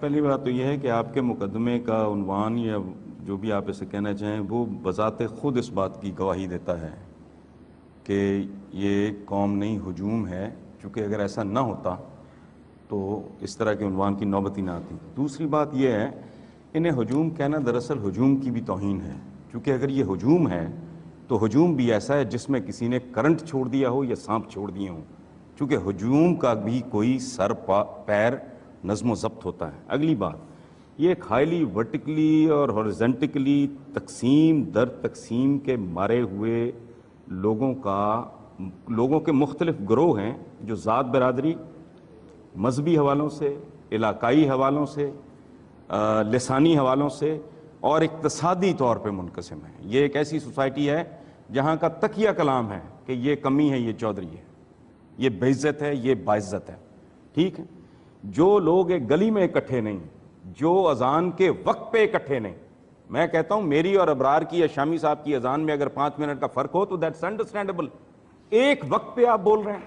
پہلی بات تو یہ ہے کہ آپ کے مقدمے کا عنوان یا جو بھی آپ اسے کہنا چاہیں وہ بذات خود اس بات کی گواہی دیتا ہے کہ یہ ایک قوم نہیں ہجوم ہے، چونکہ اگر ایسا نہ ہوتا تو اس طرح کے عنوان کی نوبت ہی نہ آتی۔ دوسری بات یہ ہے، انہیں ہجوم کہنا دراصل ہجوم کی بھی توہین ہے، چونکہ اگر یہ ہجوم ہے تو ہجوم بھی ایسا ہے جس میں کسی نے کرنٹ چھوڑ دیا ہو یا سانپ چھوڑ دیے ہوں، چونکہ ہجوم کا بھی کوئی سر پیر نظم و ضبط ہوتا ہے۔ اگلی بات، یہ ایک ہائیلی ورٹیکلی اور ہورزنٹیکلی تقسیم در تقسیم کے مارے ہوئے لوگوں کے مختلف گروہ ہیں جو ذات برادری، مذہبی حوالوں سے، علاقائی حوالوں سے، لسانی حوالوں سے اور اقتصادی طور پہ منقسم ہیں۔ یہ ایک ایسی سوسائٹی ہے جہاں کا تکیہ کلام ہے کہ یہ کمی ہے، یہ چودھری ہے، یہ بے عزت ہے، یہ باعزت ہے، ٹھیک ہے۔ جو لوگ ایک گلی میں اکٹھے نہیں، جو اذان کے وقت پہ اکٹھے نہیں، میں کہتا ہوں میری اور ابرار کی یا شامی صاحب کی اذان میں اگر 5 منٹ کا فرق ہو تو دیٹس انڈرسٹینڈیبل، ایک وقت پہ آپ بول رہے ہیں،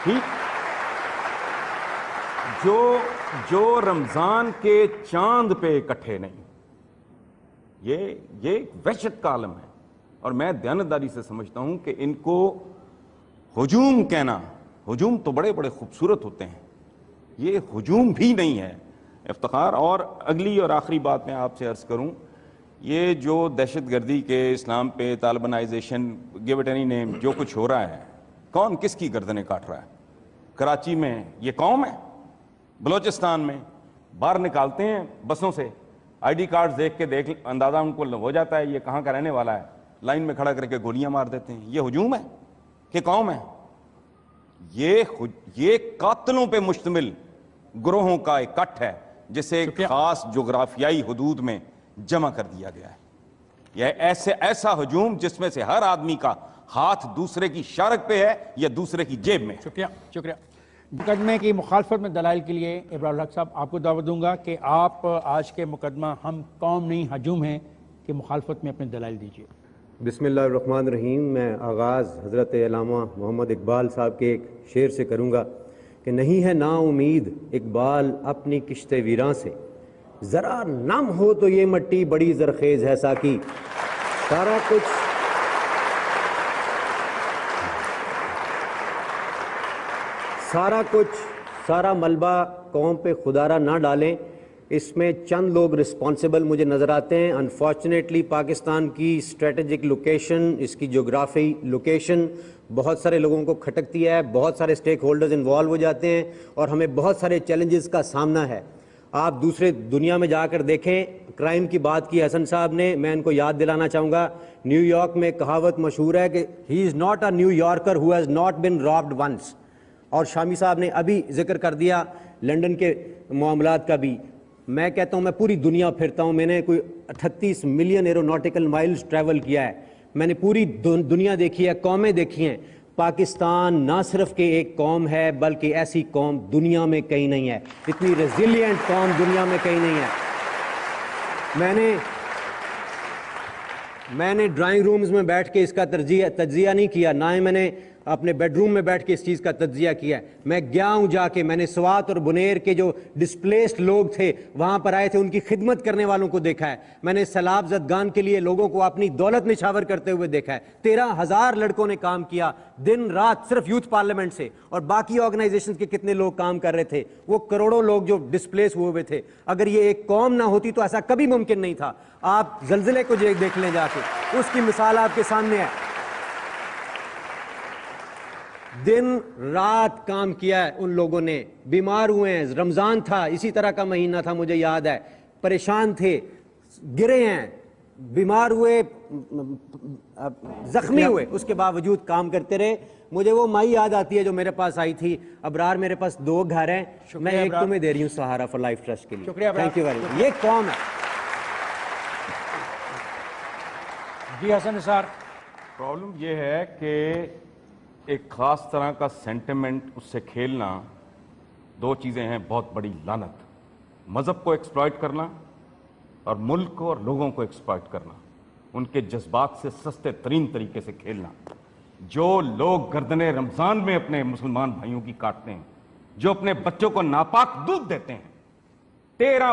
ٹھیک۔ جو رمضان کے چاند پہ اکٹھے نہیں، یہ ایک وحشت کا عالم ہے، اور میں دیانتداری سے سمجھتا ہوں کہ ان کو ہجوم کہنا، ہجوم تو بڑے بڑے خوبصورت ہوتے ہیں، یہ ہجوم بھی نہیں ہے، افتخار۔ اور اگلی اور آخری بات میں آپ سے عرض کروں، یہ جو دہشت گردی کے اسلام پہ Talibanisation, give it any name, جو کچھ ہو رہا ہے، کون کس کی گردنیں کاٹ رہا ہے؟ کراچی میں یہ قوم ہے، بلوچستان میں باہر نکالتے ہیں بسوں سے، آئی ڈی کارڈ دیکھ اندازہ ان کو ہو جاتا ہے یہ کہاں کا رہنے والا ہے، لائن میں کھڑا کر کے گولیاں مار دیتے ہیں۔ یہ ہجوم ہے کہ قوم ہے؟ یہ قاتلوں پہ مشتمل گروہوں کا ایک کٹ ہے جسے ایک خاص جغرافیائی حدود میں جمع کر دیا گیا ہے۔ یہ ایسا ہجوم جس میں سے ہر آدمی کا ہاتھ دوسرے کی شارک پہ ہے یا دوسرے کی جیب میں۔ شکریہ۔ مقدمے کی مخالفت میں دلائل کے لیے ابرار الحق صاحب آپ کو دعوت دوں گا کہ آپ آج کے مقدمہ ہم قوم نہیں ہجوم ہیں کہ مخالفت میں اپنے دلائل دیجیے۔ بسم اللہ الرحمن الرحیم۔ میں آغاز حضرت علامہ محمد اقبال صاحب کے ایک شعر سے کروں گا کہ نہیں ہے نا امید اقبال اپنی کشت ویراں سے، ذرا نم ہو تو یہ مٹی بڑی زرخیز ہے ساکی، سارا ملبہ قوم پہ خدارہ نہ ڈالیں۔ اس میں چند لوگ رسپانسبل مجھے نظر آتے ہیں۔ انفارچونیٹلی پاکستان کی اسٹریٹجک لوکیشن، اس کی جغرافی لوکیشن بہت سارے لوگوں کو کھٹکتی ہے، بہت سارے سٹیک ہولڈرز انوالو ہو جاتے ہیں اور ہمیں بہت سارے چیلنجز کا سامنا ہے۔ آپ دوسرے دنیا میں جا کر دیکھیں، کرائم کی بات کی حسن صاحب نے، میں ان کو یاد دلانا چاہوں گا، نیو یارک میں کہاوت مشہور ہے کہ he is not a New Yorker who has not been robbed once, اور شامی صاحب نے ابھی ذکر کر دیا لنڈن کے معاملات کا بھی۔ میں کہتا ہوں میں پوری دنیا پھرتا ہوں، میں نے کوئی 38 ملین ایروناٹیکل مائلز ٹریول کیا ہے، میں نے پوری دنیا دیکھی ہے، قومیں دیکھی ہیں۔ پاکستان نہ صرف کہ ایک قوم ہے بلکہ ایسی قوم دنیا میں کہیں نہیں ہے، اتنی ریزیلینٹ قوم دنیا میں کہیں نہیں ہے۔ میں نے ڈرائنگ رومز میں بیٹھ کے اس کا تجزیہ نہیں کیا، نہ ہی میں نے اپنے بیڈ روم میں بیٹھ کے اس چیز کا تجزیہ کیا ہے۔ میں گیا ہوں جا کے، میں نے سوات اور بنیر کے جو ڈسپلیسڈ لوگ تھے وہاں پر آئے تھے، ان کی خدمت کرنے والوں کو دیکھا ہے۔ میں نے سیلاب زدگان کے لیے لوگوں کو اپنی دولت نچھاور کرتے ہوئے دیکھا ہے۔ 13,000 لڑکوں نے کام کیا دن رات صرف یوتھ پارلیمنٹ سے، اور باقی آرگنائزیشنز کے کتنے لوگ کام کر رہے تھے، وہ کروڑوں لوگ جو ڈسپلیس ہوئے تھے۔ اگر یہ ایک قوم نہ ہوتی تو ایسا کبھی ممکن نہیں تھا۔ آپ زلزلے کو دیکھ لیں جا کے، اس کی مثال آپ کے سامنے ہے۔ دن رات کام کیا ہے ان لوگوں نے، بیمار ہوئے ہیں، رمضان تھا، اسی طرح کا مہینہ تھا مجھے یاد ہے، پریشان تھے، گرے ہیں، بیمار ہوئے، زخمی ہوئے، اس کے باوجود کام کرتے رہے۔ مجھے وہ مائی یاد آتی ہے جو میرے پاس آئی تھی، ابرار میرے پاس 2 گھر ہیں، میں ایک تمہیں دے رہی ہوں سہارا فار لائف ٹرسٹ کے لیے۔ Thank you very much. یہ قوم ہے۔ جی حسن نثار۔ پرابلم یہ ہے کہ ایک خاص طرح کا سینٹیمنٹ اس سے کھیلنا، 2 چیزیں ہیں بہت بڑی لعنت، مذہب کو ایکسپلائٹ کرنا اور ملک کو اور لوگوں کو ایکسپلائٹ کرنا، ان کے جذبات سے سستے ترین طریقے سے کھیلنا۔ جو لوگ گردنیں رمضان میں اپنے مسلمان بھائیوں کی کاٹتے ہیں، جو اپنے بچوں کو ناپاک دودھ دیتے ہیں، 13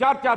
4-4,